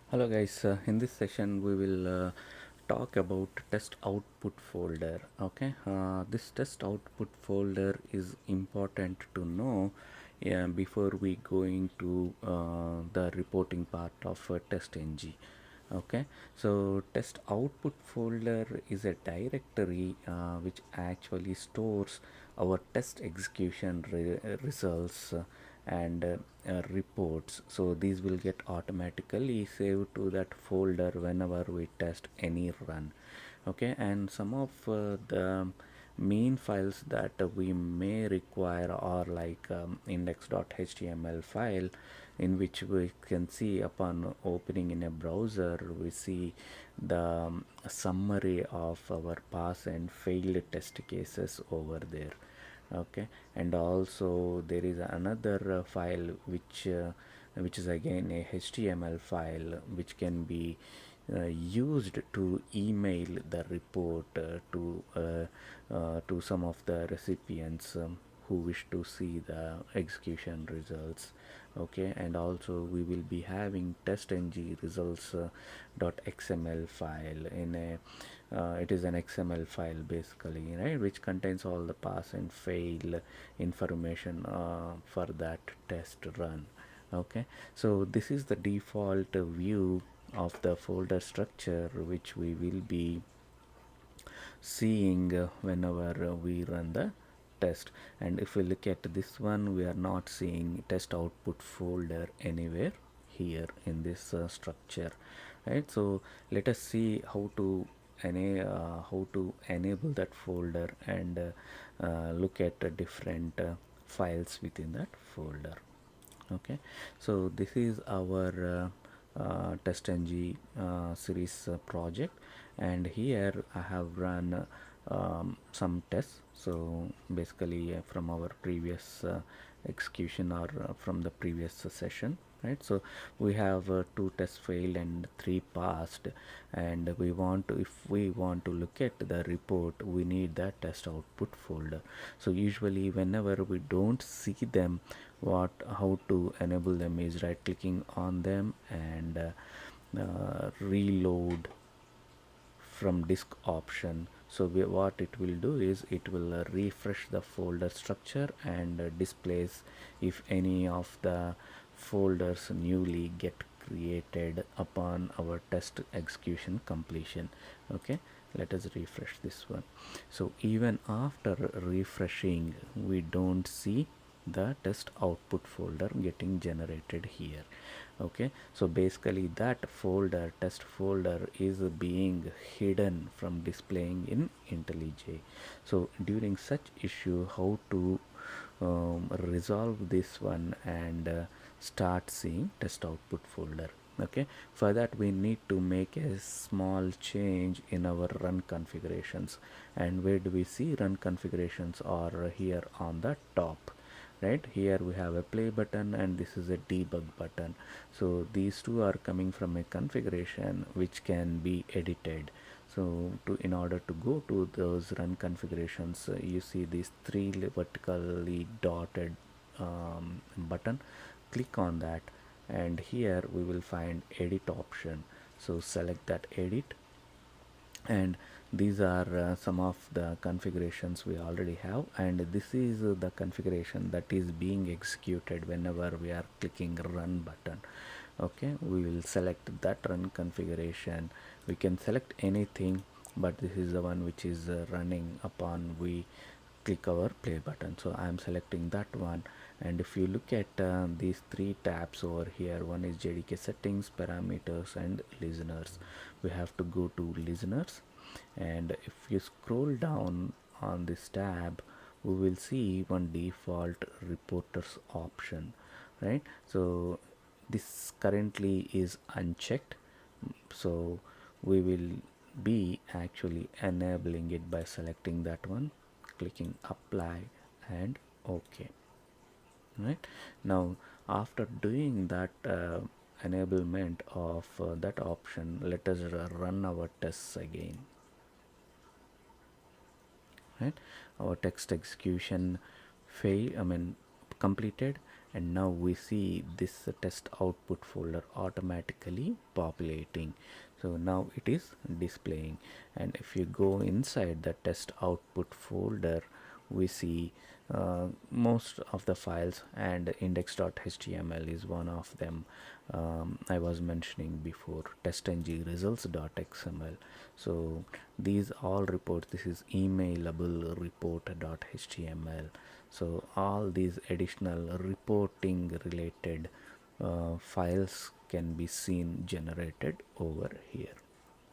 Hello guys, in this session we will talk about test output folder. Okay, this test output folder is important to know before we go into the reporting part of TestNG. Okay, so test output folder is a directory which actually stores our test execution results and reports. So these will get automatically saved to that folder whenever we test any run. Okay, and some of the main files that we may require are like index.html file, in which we can see upon opening in a browser we see the summary of our pass and failed test cases over there. Okay, and also there is another file which is again a html file which can be used to email the report to some of the recipients who wish to see the execution results. Okay, and also we will be having testng results .xml file in a it is an xml file basically, right, which contains all the pass and fail information for that test run. Okay, so this is the default view of the folder structure which we will be seeing whenever we run the test. And if we look at this one, we are not seeing test output folder anywhere here in this structure, right? So let us see how to enable that folder and look at the different files within that folder. Okay, so this is our TestNG series project, and here I have run some tests. So basically from our previous execution or from the previous session, right? So we have two tests failed and three passed, and we want to, if we want to look at the report, we need the test output folder. So usually whenever we don't see them, how to enable them is right clicking on them and reload from disk option. So what it will do is it will refresh the folder structure and displays if any of the folders newly get created upon our test execution completion. Okay, let us refresh this one. So even after refreshing, we don't see the test output folder getting generated here. Okay, so basically that folder, test folder, is being hidden from displaying in IntelliJ. So during such issue, how to resolve this one and start seeing test output folder? Okay, for that we need to make a small change in our run configurations. And where do we see run configurations? Are here on the top, right? Here we have a play button and this is a debug button. So these two are coming from a configuration which can be edited. So in order to go to those run configurations, you see these three vertically dotted button. Click on that, and here we will find edit option. So select that edit, and these are some of the configurations we already have, and this is the configuration that is being executed whenever we are clicking run button. Okay, we will select that run configuration. We can select anything, but this is the one which is running upon we click our play button. So I am selecting that one. And if you look at these three tabs over here, one is JDK settings, parameters, and listeners. We have to go to listeners, and if you scroll down on this tab, we will see one default reporters option, right? So this currently is unchecked, so we will be actually enabling it by selecting that one, clicking apply and OK. Right now, after doing that enablement of that option, let us run our tests again. Right, our text execution completed, and now we see this test output folder automatically populating. So now it is displaying, and if you go inside the test output folder, we see most of the files, and index.html is one of them. I was mentioning before, testng results.xml. So these all reports, this is emailable report.html. So all these additional reporting related files can be seen generated over here.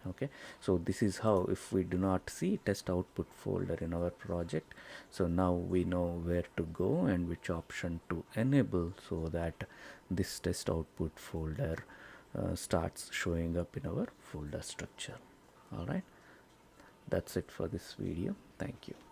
Okay, so this is how, if we do not see test output folder in our project, so now we know where to go and which option to enable, so that this test output folder starts showing up in our folder structure. All right, that's it for this video. Thank you.